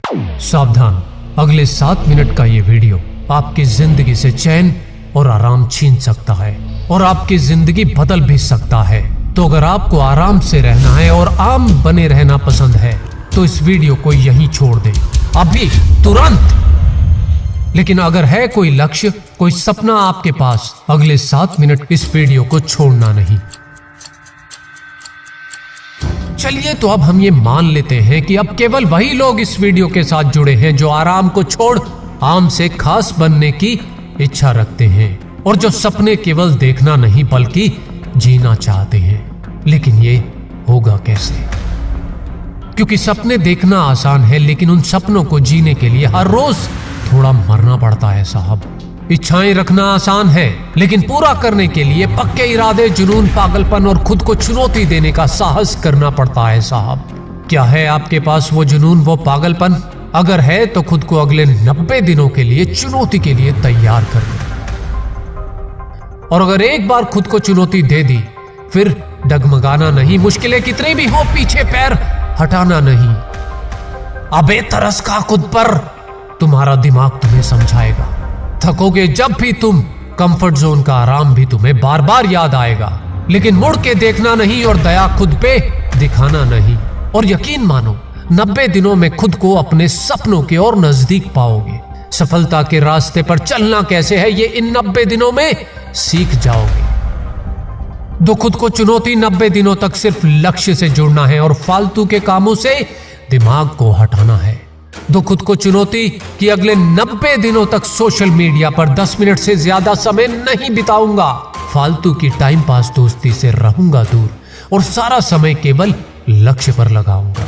सावधान, अगले 7 मिनट का ये वीडियो आपकी जिंदगी से चैन और आराम छीन सकता है और आपकी जिंदगी बदल भी सकता है। तो अगर आपको आराम से रहना है और आम बने रहना पसंद है तो इस वीडियो को यहीं छोड़ दें, अभी तुरंत। लेकिन अगर है कोई लक्ष्य, कोई सपना आपके पास, अगले 7 मिनट इस वीडियो को छोड़ना नहीं। चलिए तो अब हम ये मान लेते हैं कि अब केवल वही लोग इस वीडियो के साथ जुड़े हैं जो आराम को छोड़ आम से खास बनने की इच्छा रखते हैं और जो सपने केवल देखना नहीं बल्कि जीना चाहते हैं। लेकिन ये होगा कैसे? क्योंकि सपने देखना आसान है, लेकिन उन सपनों को जीने के लिए हर रोज थोड़ा मरना पड़ता है साहब। इच्छाएं रखना आसान है, लेकिन पूरा करने के लिए पक्के इरादे, जुनून, पागलपन और खुद को चुनौती देने का साहस करना पड़ता है साहब। क्या है आपके पास वो जुनून, वो पागलपन? अगर है तो खुद को अगले 90 दिनों के लिए चुनौती के लिए तैयार कर लो। और अगर एक बार खुद को चुनौती दे दी, फिर डगमगाना नहीं, मुश्किलें कितनी भी हो पीछे पैर हटाना नहीं। अबे तरस खा खुद पर, तुम्हारा दिमाग तुम्हें समझाएगा। थकोगे जब भी तुम, कंफर्ट जोन का आराम भी तुम्हें बार बार याद आएगा। लेकिन मुड़ के देखना नहीं और दया खुद पे दिखाना नहीं। और यकीन मानो 90 दिनों में खुद को अपने सपनों के और नजदीक पाओगे। सफलता के रास्ते पर चलना कैसे है ये इन 90 दिनों में सीख जाओगे। दो खुद को चुनौती, 90 दिनों तक सिर्फ लक्ष्य से जुड़ना है और फालतू के कामों से दिमाग को हटाना है। दो खुद को चुनौती कि अगले 90 दिनों तक सोशल मीडिया पर 10 मिनट से ज्यादा समय नहीं बिताऊंगा, फालतू की टाइम पास दोस्ती से रहूंगा दूर और सारा समय केवल लक्ष्य पर लगाऊंगा।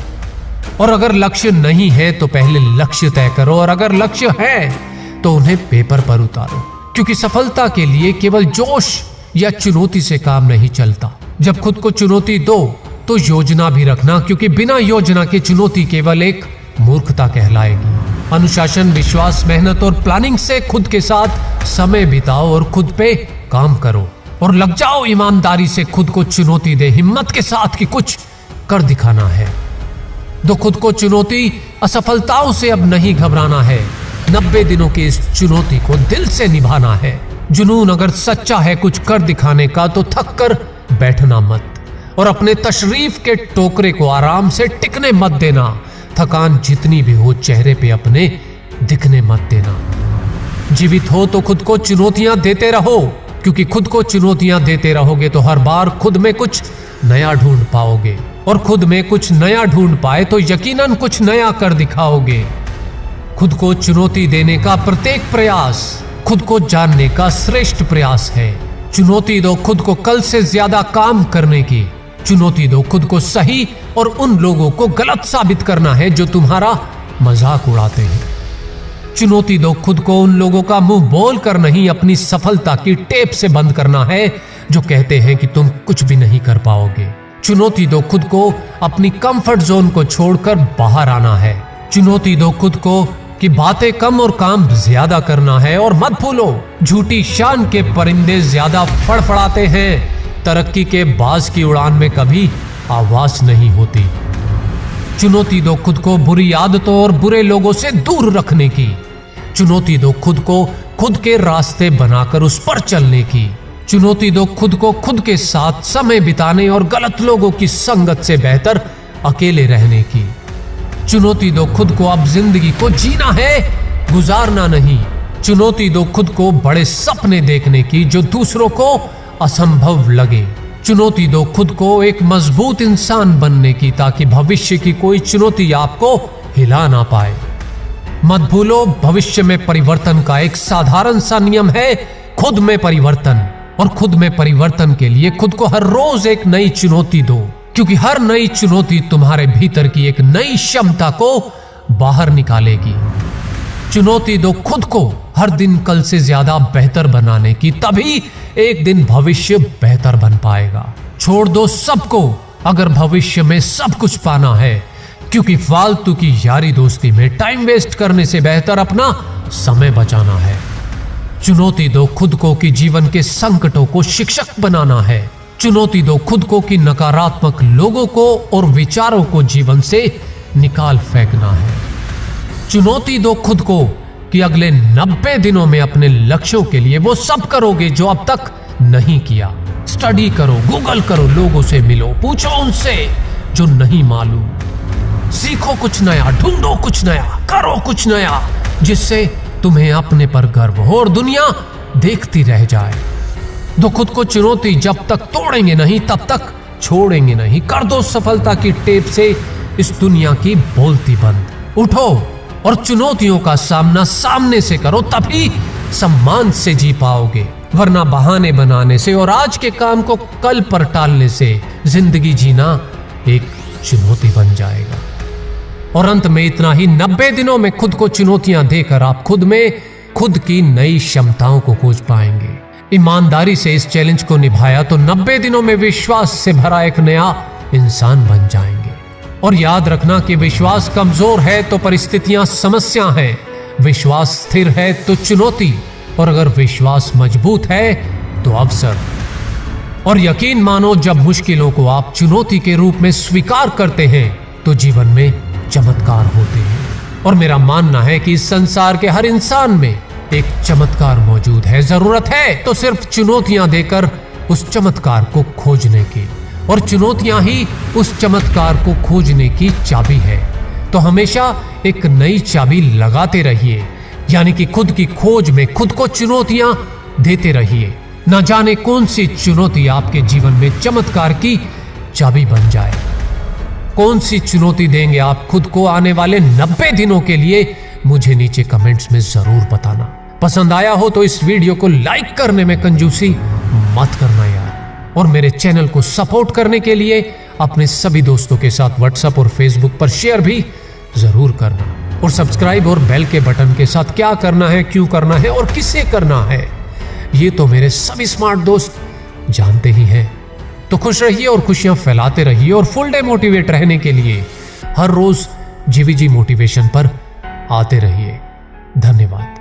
और अगर लक्ष्य नहीं है तो पहले लक्ष्य तय करो, और अगर लक्ष्य है तो उन्हें पेपर पर उतारो। क्योंकि सफलता के लिए केवल जोश या चुनौती से काम नहीं चलता। जब खुद को चुनौती दो तो योजना भी रखना, क्योंकि बिना योजना के चुनौती केवल एक मूर्खता कहलाएगी। अनुशासन, विश्वास, मेहनत और प्लानिंग से खुद के साथ समय बिताओ और खुद पे काम करो और लग जाओ ईमानदारी से। खुद को चुनौती दे हिम्मत के साथ कि कुछ कर दिखाना है। दो खुद को चुनौती, असफलताओं से अब नहीं घबराना है। 90 दिनों की इस चुनौती को दिल से निभाना है। जुनून अगर सच्चा है कुछ कर दिखाने का तो थक कर बैठना मत और अपने तशरीफ के टोकरे को आराम से टिकने मत देना। थकान जितनी भी हो चेहरे पे अपने दिखने मत देना। जीवित हो तो खुद को चुनौतियां देते रहो, क्योंकि खुद को चुनौतियां देते रहोगे तो हर बार खुद में कुछ नया ढूंढ पाओगे और खुद में कुछ नया ढूंढ पाए तो यकीनन कुछ नया कर दिखाओगे। खुद को चुनौती देने का प्रत्येक प्रयास खुद को जानने का श्रेष्ठ प्रयास है। चुनौती दो खुद को कल से ज्यादा काम करने की। चुनौती दो खुद को सही और उन लोगों को गलत साबित करना है जो तुम्हारा मजाक उड़ाते हैं। चुनौती दो खुद को उन लोगों का मुंह बोल कर नहीं, अपनी सफलता की टेप से बंद करना है जो कहते हैं कि तुम कुछ भी नहीं कर पाओगे। चुनौती दो खुद को अपनी कंफर्ट जोन को छोड़कर बाहर आना है। चुनौती दो खुद को कि बातें कम और काम ज्यादा करना है। और मत भूलो, झूठी शान के परिंदे ज्यादा फड़फड़ाते हैं, तरक्की के बाज की उड़ान में कभी आवाज नहीं होती। चुनौती दो खुद को बुरी आदतों और बुरे लोगों से दूर रखने की। चुनौती दो खुद को खुद के रास्ते बनाकर उस पर चलने की। चुनौती दो खुद को खुद के साथ समय बिताने और गलत लोगों की संगत से बेहतर अकेले रहने की। चुनौती दो खुद को अब जिंदगी को जीना है, गुजारना नहीं। चुनौती दो खुद को बड़े सपने देखने की जो दूसरों को असंभव लगे। चुनौती दो खुद को एक मजबूत इंसान बनने की, ताकि भविष्य की कोई चुनौती आपको हिला ना पाए। मत भूलो, भविष्य में परिवर्तन का एक साधारण सा नियम है, खुद में परिवर्तन। और खुद में परिवर्तन के लिए खुद को हर रोज एक नई चुनौती दो, क्योंकि हर नई चुनौती तुम्हारे भीतर की एक नई क्षमता को बाहर निकालेगी। चुनौती दो खुद को हर दिन कल से ज्यादा बेहतर बनाने की, तभी एक दिन भविष्य बेहतर बन पाएगा। छोड़ दो सबको अगर भविष्य में सब कुछ पाना है, क्योंकि फालतू की यारी दोस्ती में टाइम वेस्ट करने से बेहतर अपना समय बचाना है। चुनौती दो खुद को कि जीवन के संकटों को शिक्षक बनाना है। चुनौती दो खुद को कि नकारात्मक लोगों को और विचारों को जीवन से निकाल फेंकना है। चुनौती दो खुद को कि अगले 90 दिनों में अपने लक्ष्यों के लिए वो सब करोगे जो अब तक नहीं किया। स्टडी करो, गूगल करो, लोगों से मिलो, पूछो उनसे जो नहीं मालूम। सीखो कुछ नया, ढूंढो कुछ नया, करो कुछ नया जिससे तुम्हें अपने पर गर्व हो और दुनिया देखती रह जाए। दो खुद को चुनौती, जब तक तोड़ेंगे नहीं तब तक छोड़ेंगे नहीं। कर दो सफलता की टेप से इस दुनिया की बोलती बंद। उठो और चुनौतियों का सामना सामने से करो, तभी सम्मान से जी पाओगे। वरना बहाने बनाने से और आज के काम को कल पर टालने से जिंदगी जीना एक चुनौती बन जाएगा। और अंत में इतना ही, 90 दिनों में खुद को चुनौतियां देकर आप खुद में खुद की नई क्षमताओं को खोज पाएंगे। ईमानदारी से इस चैलेंज को निभाया तो 90 दिनों में विश्वास से भरा एक नया इंसान बन जाएंगे। और याद रखना कि विश्वास कमजोर है तो परिस्थितियां समस्या है, विश्वास स्थिर है तो चुनौती, और अगर विश्वास मजबूत है तो अवसर। और यकीन मानो, जब मुश्किलों को आप चुनौती के रूप में स्वीकार करते हैं तो जीवन में चमत्कार होते हैं। और मेरा मानना है कि इस संसार के हर इंसान में एक चमत्कार मौजूद है। जरूरत है तो सिर्फ चुनौतियां देकर उस चमत्कार को खोजने की, और चुनौतियां ही उस चमत्कार को खोजने की चाबी है। तो हमेशा एक नई चाबी लगाते रहिए, यानी कि खुद की खोज में खुद को चुनौतियां देते रहिए। न जाने कौन सी चुनौती आपके जीवन में चमत्कार की चाबी बन जाए। कौन सी चुनौती देंगे आप खुद को आने वाले 90 दिनों के लिए, मुझे नीचे कमेंट्स में जरूर बताना। पसंद आया हो तो इस वीडियो को लाइक करने में कंजूसी मत करना यार। और मेरे चैनल को सपोर्ट करने के लिए अपने सभी दोस्तों के साथ व्हाट्सएप और फेसबुक पर शेयर भी जरूर करना। और सब्सक्राइब और बेल के बटन के साथ क्या करना है, क्यों करना है और किसे करना है, ये तो मेरे सभी स्मार्ट दोस्त जानते ही हैं। तो खुश रहिए और खुशियां फैलाते रहिए। और फुल डे मोटिवेट रहने के लिए हर रोज जीवीजी मोटिवेशन पर आते रहिए। धन्यवाद।